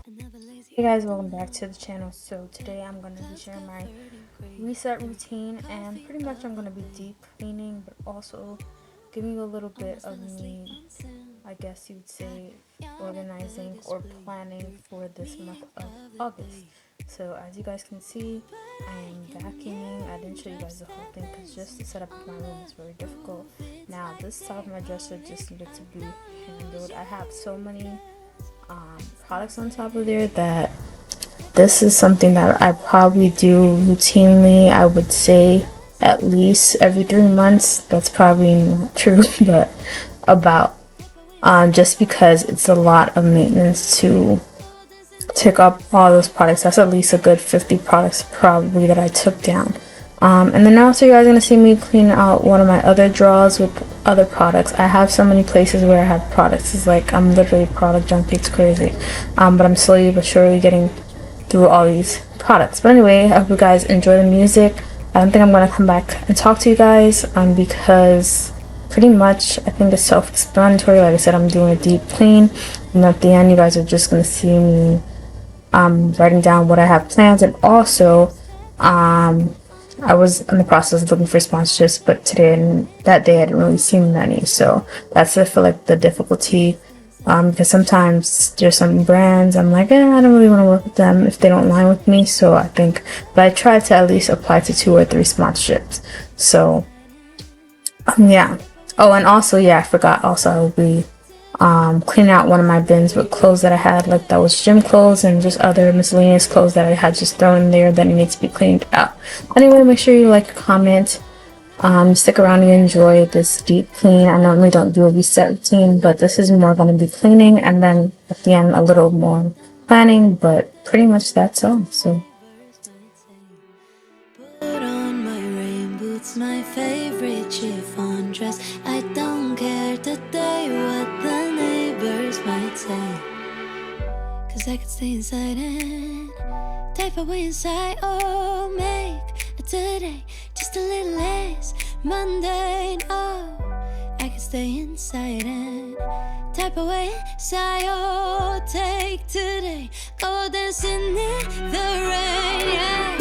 Hey guys, welcome back to the channel. So today I'm going to be sharing my reset routine, and pretty much I'm going to be deep cleaning but also giving you a little bit of me, I guess you would say, organizing or planning for this month of August. So as you guys can see, I am vacuuming. I didn't show you guys the whole thing because just the setup of my room is very difficult. Now this top of my dresser just needed to be handled. I have so many products on top of there that this is something that I probably do routinely. I would say at least every 3 months. That's probably not true, but about just because it's a lot of maintenance to took up all those products. That's at least a good 50 products probably that I took down. And then also you guys are going to see me clean out one of my other drawers with other products. I have so many places where I have products. It's like I'm literally product junkie. It's crazy. But I'm slowly but surely getting through all these products. But anyway, I hope you guys enjoy the music. I don't think I'm going to come back and talk to you guys because pretty much I think it's self-explanatory. Like I said, I'm doing a deep clean, and at the end you guys are just going to see me writing down what I have planned. And also I was in the process of looking for sponsorships, but today and that day I didn't really see many, so that's I feel like the difficulty, because sometimes there's some brands I'm like, I don't really want to work with them if they don't align with me. So I think, but I try to at least apply to 2 or 3 sponsorships. So yeah. Oh, and also, yeah, I forgot, also I will be cleaning out one of my bins with clothes that I had, like that was gym clothes and just other miscellaneous clothes that I had just thrown in there that needs to be cleaned out. Anyway, make sure you like, comment, stick around and enjoy this deep clean. I normally don't do a reset routine, but this is more going to be cleaning, and then at the end a little more planning, but pretty much that's all. So put on my rain boots, my favorite chiffon dress. I don't care today what the neighbors might say, 'cause I could stay inside and type away inside. Oh, make today just a little less mundane. Oh, I could stay inside and type away inside. Oh, take today, go dancing in the rain. Yeah.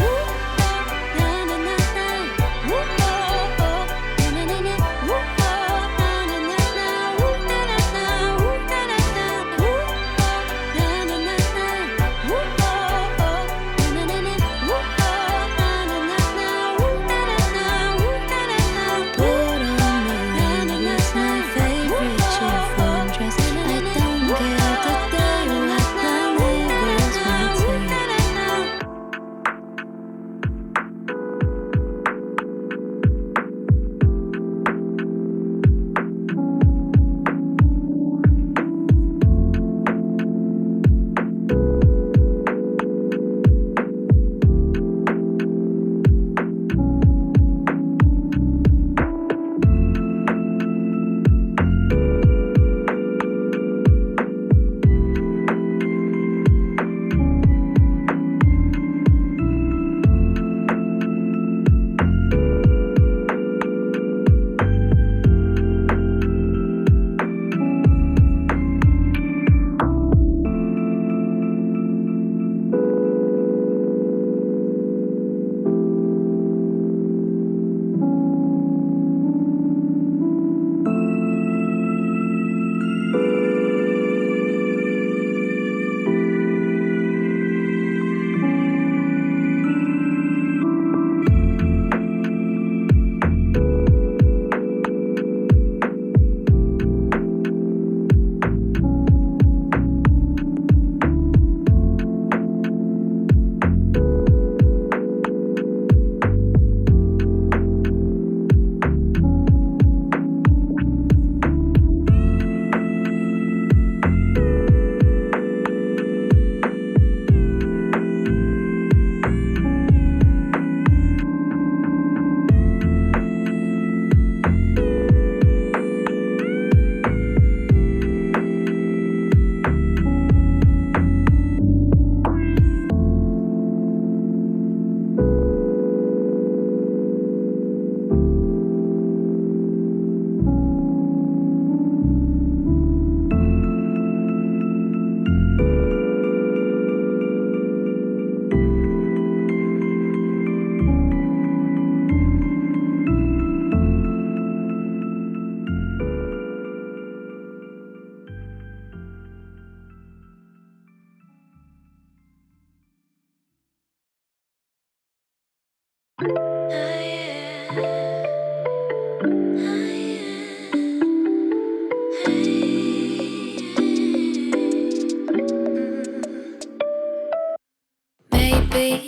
Maybe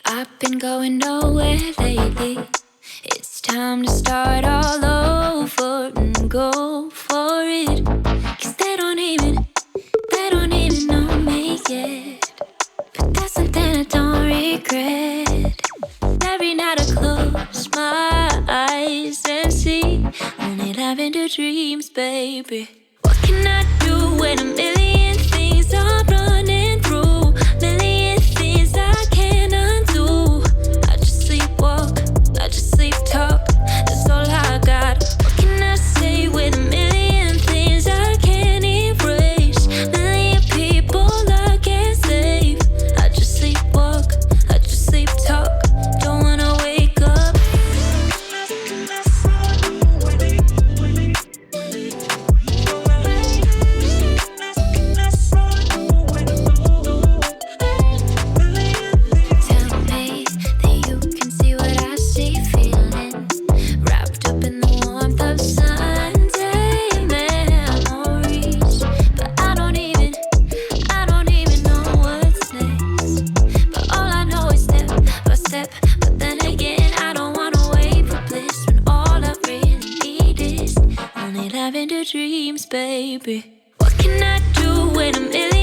I've been going nowhere lately. It's time to start all over and go for it. 'Cause they don't even know me yet. But that's something I don't regret. Every night I close my eyes and see only lavender dreams, baby. What can I do when a million things are running through? Million things I can't undo. I just sleepwalk, I just sleep talk. That's all I got. What can I say with a million things I can't erase? Million people I can't save. I just sleepwalk, I just sleep talk. Don't wanna wake up. Tell me that you can see what I see, feeling wrapped up in the warmth of Sunday memories. But I don't even know what's next. But all I know is step by step. But then again, I don't wanna wait for bliss when all I really need is only lavender dreams, baby. What can I do when a million